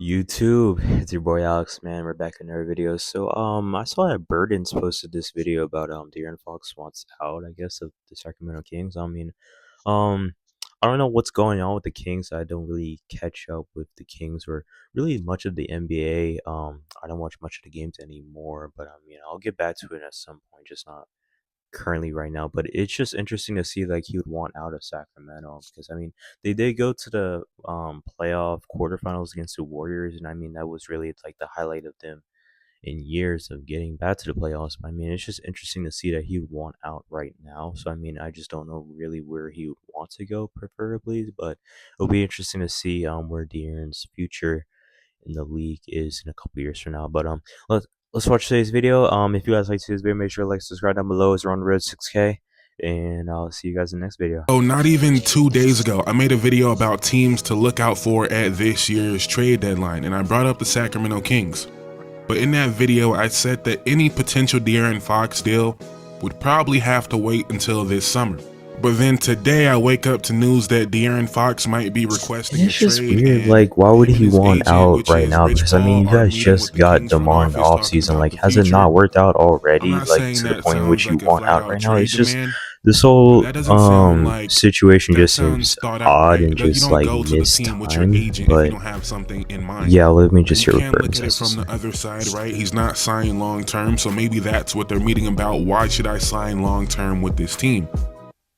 YouTube, it's your boy Alex, man. We're back in another video. I saw that Burden's posted this video about De'Aaron Fox wants out, I guess, of the Sacramento Kings. Um, I don't know what's going on with the Kings. I don't really catch up with the Kings or really much of the NBA. I don't watch much of the games anymore, but I'll get back to it at some point, just not currently right now. But it's just interesting to see like he would want out of Sacramento because they did go to the playoff quarterfinals against the Warriors, and that was really like the highlight of them in years of getting back to the playoffs. It's just interesting to see that he would want out right now. I just don't know really where he would want to go, preferably, but it'll be interesting to see where De'Aaron's future in the league is in a couple years from now. But let's watch today's video. If you guys like today's video, make sure to like, subscribe down below. It's around the road 6K, and I'll see you guys in the next video. Oh, not even 2 days ago, I made a video about teams to look out for at this year's trade deadline, and I brought up the Sacramento Kings. But in that video, I said that any potential De'Aaron Fox deal would probably have to wait until this summer. But then today I wake up to news that De'Aaron Fox might be requesting It's a just trade. weird. Like, why would he want out right now? Because you guys just got DeMar in the offseason. Like, has it not worked out already? Like, to the point in which you want out right now? It's just this whole situation just seems odd and just like missed time. But yeah, let me just hear what Burton says. From the other side, right? He's not signing long term, so maybe that's what they're meeting about. Why should I sign long term with this team?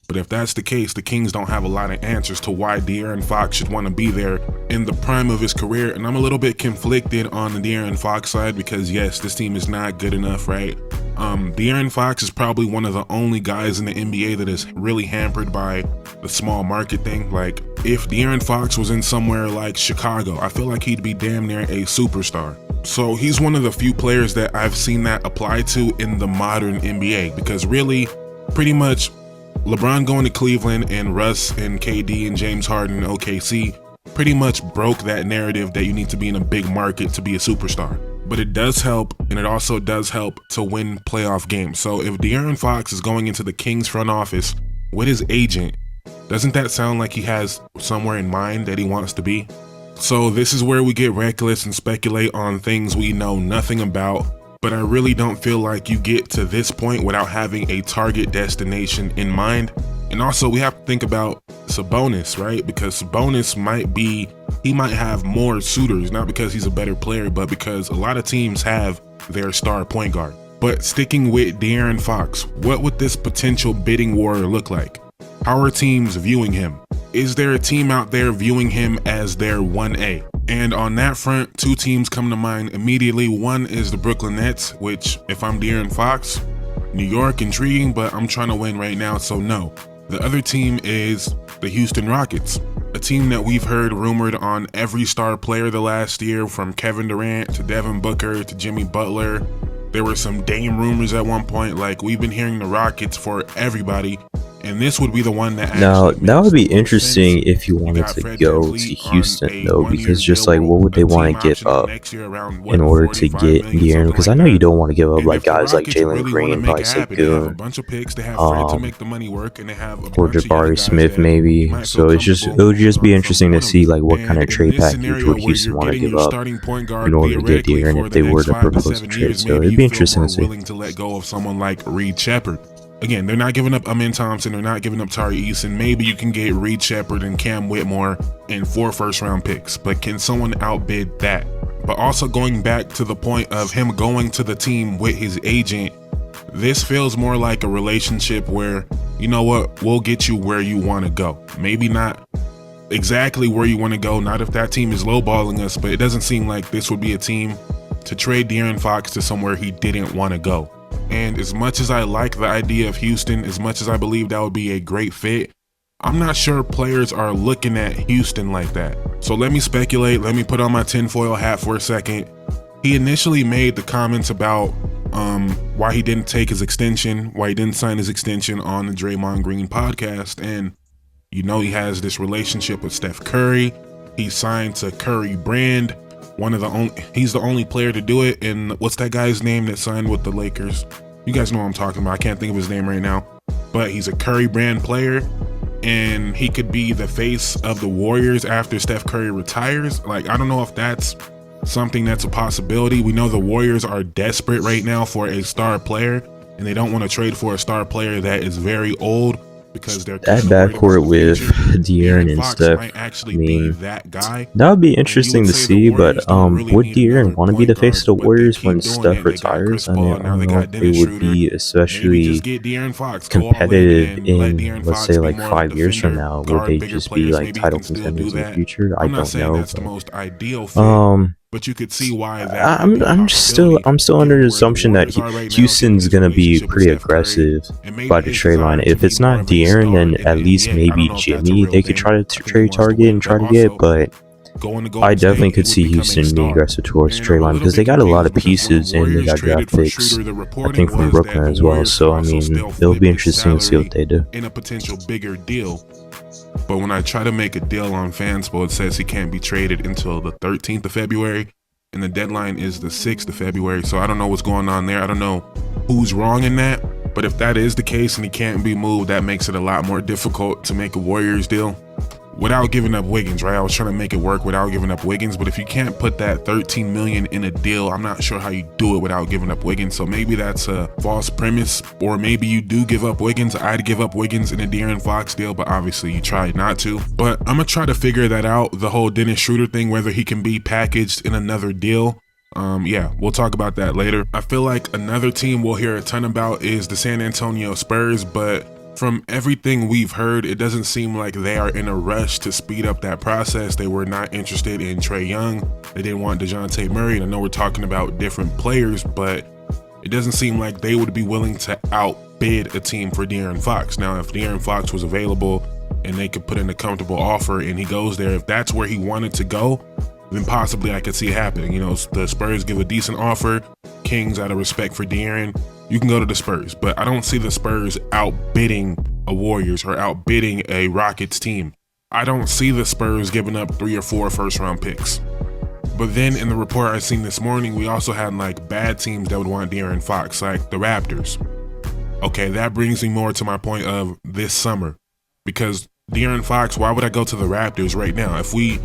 But if that's the case, the Kings don't have a lot of answers to why De'Aaron Fox should want to be there in the prime of his career. And I'm a little bit conflicted on the De'Aaron Fox side because yes, this team is not good enough, right? De'Aaron Fox is probably one of the only guys in the NBA that is really hampered by the small market thing. Like, if De'Aaron Fox was in somewhere like Chicago, I feel like he'd be damn near a superstar. So he's one of the few players that I've seen that apply to in the modern NBA, because really, pretty much, LeBron going to Cleveland and Russ and KD and James Harden and OKC pretty much broke that narrative that you need to be in a big market to be a superstar. But it does help, and it also does help to win playoff games. So if De'Aaron Fox is going into the Kings front office with his agent, doesn't that sound like he has somewhere in mind that he wants to be? So this is where we get reckless and speculate on things we know nothing about. But I really don't feel like you get to this point without having a target destination in mind. And also we have to think about Sabonis, right? Because Sabonis might have more suitors, not because he's a better player, but because a lot of teams have their star point guard. But sticking with De'Aaron Fox, what would this potential bidding war look like? How are teams viewing him? Is there a team out there viewing him as their 1A? And on that front, 2 teams come to mind immediately. One is the Brooklyn Nets, which, if I'm De'Aaron Fox, New York, intriguing, but I'm trying to win right now, so no. The other team is the Houston Rockets, a team that we've heard rumored on every star player the last year, from Kevin Durant to Devin Booker to Jimmy Butler. There were some Dame rumors at one point. Like, we've been hearing the Rockets for everybody. And this would be the one that now that would be interesting if you wanted to go to Houston though, because just like what would they want to give up in order to get De'Aaron? Because I know you don't want to give up like guys like Jalen Green, probably Sengun, or Jabari Smith maybe. So it would just be interesting to see like what kind of trade package would Houston want to give up in order to get De'Aaron if they were to propose a trade. So it'd be interesting to see. To let go of someone like Reed Shepherd. Again, they're not giving up Amin Thompson, they're not giving up Tari Eason. Maybe you can get Reed Shepherd and Cam Whitmore and 4 first-round picks, but can someone outbid that? But also going back to the point of him going to the team with his agent, this feels more like a relationship where, you know what, we'll get you where you want to go. Maybe not exactly where you want to go, not if that team is lowballing us, but it doesn't seem like this would be a team to trade De'Aaron Fox to somewhere he didn't want to go. And as much as I like the idea of Houston, as much as I believe that would be a great fit, I'm not sure players are looking at Houston like that. So let me speculate, let me put on my tinfoil hat for a second. He initially made the comments about why he didn't take his extension, why he didn't sign his extension on the Draymond Green podcast. And you know he has this relationship with Steph Curry. He signed to Curry Brand. He's the only player to do it. And what's that guy's name that signed with the Lakers? You guys know what I'm talking about. I can't think of his name right now, but he's a Curry Brand player. and he could be the face of the Warriors after Steph Curry retires. Like, I don't know if that's something that's a possibility. We know the Warriors are desperate right now for a star player, and they don't want to trade for a star player that is very old because they're That kind of worried about backcourt the with future. De'Aaron De'Aaron and Fox Steph, might I actually be mean, that guy, that would be and you would interesting to say the see. But Warriors don't really would need De'Aaron another want to be the point face guard, of the but they Warriors keep when doing Steph it. They got Chris retires? I mean, Paul, I now don't they know got if they Dennis would Schroeder. be Maybe just especially get De'Aaron Fox, go all in competitive and let in, De'Aaron let's Fox say, be like more of a 5 years from defender, now. Would guard they bigger just be players. like Maybe he title can still do contenders in the that. future? I I'm not don't saying know, that's the most ideal but fit, but you could see why that might be a I'm just still possibility I'm still under given the where the assumption that Warriors are right now, given Houston's his gonna be relationship with pretty Steph Curry, aggressive and maybe by the his trade line. desire to If be it's more not of a De'Aaron, star then in the at least NBA. I don't maybe know if that's a Jimmy real they could thing. try to I think he trade wants to target and win, try but to get. also But going to I Golden definitely State, he could would see become a Houston being star. aggressive towards the And I'm trade a line little because they bit got a lot confused of because when the pieces and they Warriors got traded draft for picks, Schroeder, the I reporting think, from was that Brooklyn the as well. Warriors could So I also mean, still it'll flip be his interesting to see what salary they do. in a potential bigger deal. But when I try to make a deal on Fanspo, it says he can't be traded until the 13th of February, and the deadline is the 6th of February. So I don't know what's going on there. I don't know who's wrong in that. But if that is the case and he can't be moved, that makes it a lot more difficult to make a Warriors deal without giving up Wiggins, right? I was trying to make it work without giving up Wiggins, but if you can't put that $13 million in a deal, I'm not sure how you do it without giving up Wiggins. So maybe that's a false premise, or maybe you do give up Wiggins. I'd give up Wiggins in a De'Aaron Fox deal, but obviously you tried not to. But I'm gonna try to figure that out, the whole Dennis Schroeder thing, whether he can be packaged in another deal. Yeah, we'll talk about that later. I feel like another team we'll hear a ton about is the San Antonio Spurs, but from everything we've heard, it doesn't seem like they are in a rush to speed up that process. They were not interested in Trae Young. They didn't want DeJounte Murray. And I know we're talking about different players, but it doesn't seem like they would be willing to outbid a team for De'Aaron Fox. Now, if De'Aaron Fox was available and they could put in a comfortable offer and he goes there, if that's where he wanted to go, then possibly I could see it happening. You know, the Spurs give a decent offer. Kings, out of respect for De'Aaron, you can go to the Spurs. But I don't see the Spurs outbidding a Warriors or outbidding a Rockets team. I don't see the Spurs giving up 3 or 4 first-round picks. But then in the report I seen this morning, we also had like bad teams that would want De'Aaron Fox, like the Raptors. Okay, that brings me more to my point of this summer. Because De'Aaron Fox, why would I go to the Raptors right now? If we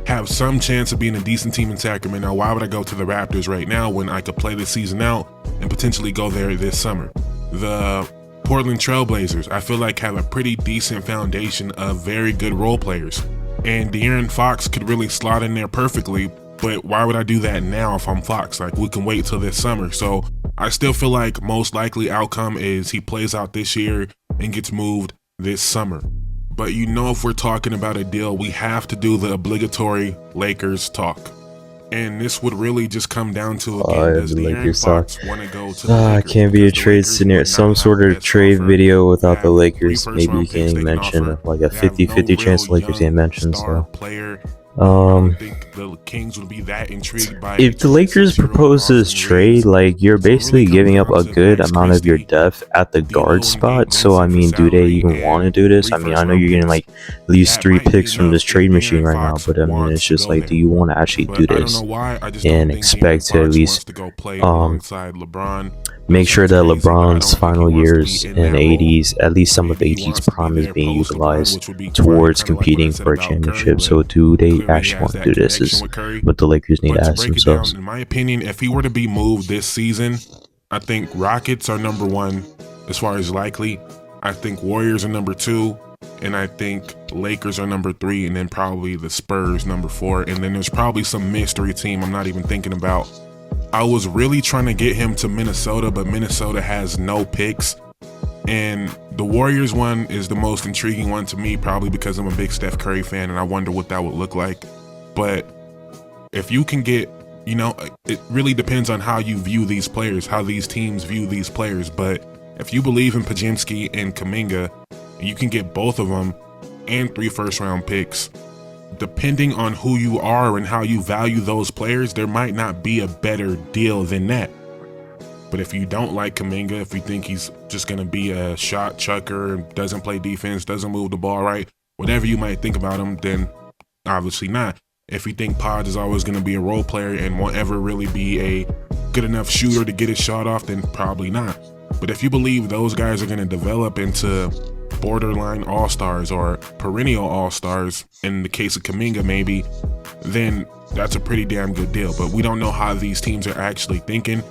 have some chance of being a decent team in Sacramento, why would I go to the Raptors right now when I could play the season out and potentially go there this summer? The Portland Trailblazers, I feel like, have a pretty decent foundation of very good role players. And De'Aaron Fox could really slot in there perfectly, but why would I do that now if I'm Fox? Like, we can wait till this summer. So I still feel like most likely outcome is he plays out this year and gets moved this summer. But you know, if we're talking about a deal, we have to do the obligatory Lakers talk. And this would really just come down to, again, does The De'Aaron Lakers talk. Fox want to go to the Lakers? Can't be a Because the trade Lakers scenario, would some not sort have the of best trade offer. video They without the have 3 Lakers. Maybe you first-round picks can they can mention offer. like a They have no 50-50 chance real the Lakers young get mentioned. star So player. I don't um think the Kings would be that intrigued by if the Lakers 26-year-old propose this Austin trade, Reeves. like, you're So it really basically comes giving up down a to good Max amount of your Christie, depth at the guard D'Lo, and Gabe spot. So I Vincent for mean, do they salary even want to and do this? 3 I mean, I know first-round you're getting picks. like at least That 3 might be picks from enough this if trade machine De'Aaron right now, Fox but I mean, wants it's to just go like, do there. you want to actually do But I don't know this why. I just don't and think De'Aaron expect to at Fox wants least to go play um alongside LeBron. make sure Sounds that crazy, but I LeBron's don't think he final wants to years be in and that role. 80s, at least some of Maybe he 80s wants to be prime, is there being post LeBron, utilized which would be fine, towards kind of like what I competing said for a about Curry, championship. but So do they clearly he actually has want to that do this connection is with Curry. what the Lakers need But to to ask break it down, themselves. in my opinion, if he were to be moved this season, I think Rockets are number 1 as far as likely. I think Warriors are number 2. And I think Lakers are number 3, and then probably the Spurs number 4. And then there's probably some mystery team I'm not even thinking about. I was really trying to get him to Minnesota, but Minnesota has no picks. And the Warriors one is the most intriguing one to me, probably because I'm a big Steph Curry fan and I wonder what that would look like. But if you can get, you know, it really depends on how you view these players, how these teams view these players. But if you believe in Podziemski and Kuminga, you can get both of them and 3 first-round picks. Depending on who you are and how you value those players, there might not be a better deal than that. But if you don't like Kuminga, if you think he's just going to be a shot chucker, doesn't play defense, doesn't move the ball right, whatever you might think about him, then obviously not. If you think Pod is always going to be a role player and won't ever really be a good enough shooter to get his shot off, then probably not. But if you believe those guys are going to develop into borderline all-stars or perennial all-stars, in the case of Kuminga maybe, then that's a pretty damn good deal. But we don't know how these teams are actually thinking.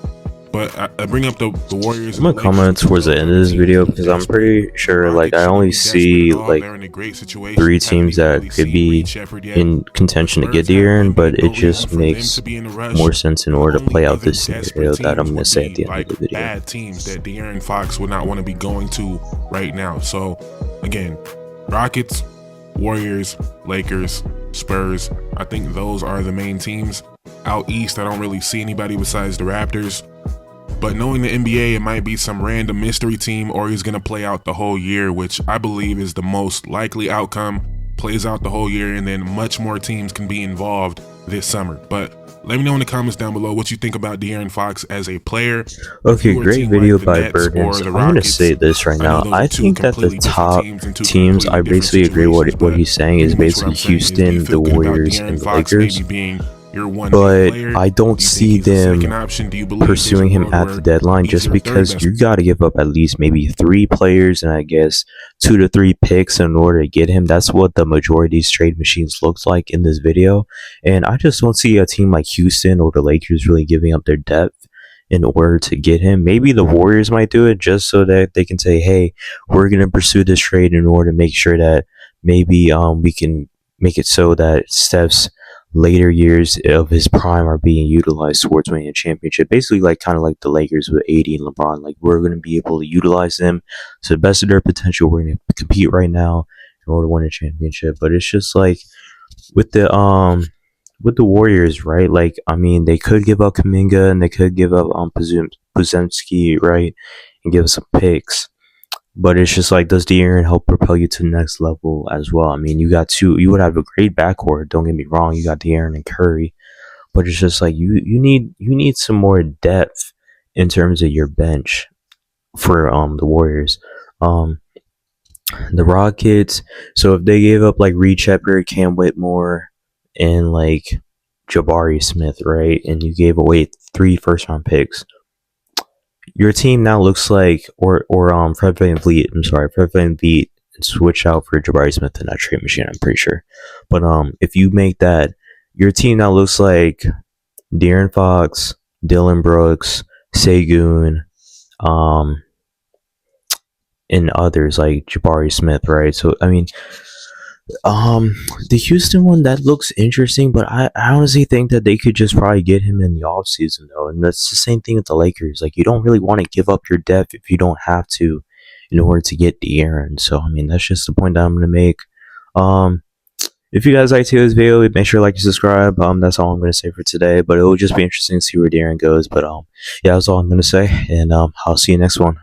But I bring up the Warriors I'm and the gonna Lakers comment because towards the those end are of the this teams video looking because I'm desperate. pretty The sure like Rockets I shouldn't only be desperate see at all. like They're in a great three situation. Haven't teams even that really could seen Reed be Shepard yet. in The contention to get Spurs the have Aaron, Wemby. but it No reason just for them makes to be in a rush. more sense in And the order to only play out other this desperate scenario that I'm teams gonna would say at be the end of like the video. bad teams that De'Aaron Fox would not want to be going to right now. So again, Rockets, Warriors, Lakers, Spurs. I think those are the main teams. Out east, I don't really see anybody besides the Raptors. But knowing the NBA, it might be some random mystery team, or he's going to play out the whole year, which I believe is the most likely outcome. Plays out the whole year, and then much more teams can be involved this summer. But let me know in the comments down below what you think about De'Aaron Fox as a player. If Okay, you were a great team like video the by Nets Burden. or So the I'm gonna Rockets, say this right I know now. those are I two think that the completely different top teams and two teams, completely I different basically agree situations. what But he's saying is pretty much what basically I'm saying is, do you Houston, the feel good about Warriors, De'Aaron and the Fox Lakers. maybe being your 1A But player? I don't Do you think see he's a second them option? Do you believe there's a pursuing him world at the where deadline he's just your third because best? you got to give up at least maybe 3 players and I guess 2 to 3 picks in order to get him. That's what the majority of these trade machines looks like in this video. And I just don't see a team like Houston or the Lakers really giving up their depth in order to get him. Maybe the Warriors might do it just so that they can say, hey, we're going to pursue this trade in order to make sure that maybe we can make it so that Steph's later years of his prime are being utilized towards winning a championship. Basically, like kind of like the Lakers with AD and LeBron. Like we're going to be able to utilize them to the best of their potential. We're going to compete right now in order to win a championship. But it's just like with the Warriors, right? Like I mean, they could give up Kaminga and they could give up Puzemski, right, and give us some picks. But it's just like, does De'Aaron help propel you to the next level as well? I mean, you would have a great backcourt. Don't get me wrong, you got De'Aaron and Curry, but it's just like you need some more depth in terms of your bench for the Warriors. Um, the Rockets. So if they gave up like Reed Shepard, Cam Whitmore, and like Jabari Smith, right, and you gave away 3 first round picks, your team now looks like Fred VanVleet. I'm sorry, Fred VanVleet switch out for Jabari Smith in that trade machine. I'm pretty sure, but if you make that, your team now looks like De'Aaron Fox, Dylan Brooks, Segun, um, and others like Jabari Smith, right? So I mean, the Houston one that looks interesting, but I honestly think that they could just probably get him in the offseason though. And that's the same thing with the Lakers. Like you don't really want to give up your depth if you don't have to in order to get De'Aaron. So I mean that's just the point that I'm gonna make. Um if you guys like today's video, make sure to like and subscribe. That's all I'm gonna say for today. But it will just be interesting to see where De'Aaron goes. But yeah, that's all I'm gonna say. And I'll see you next one.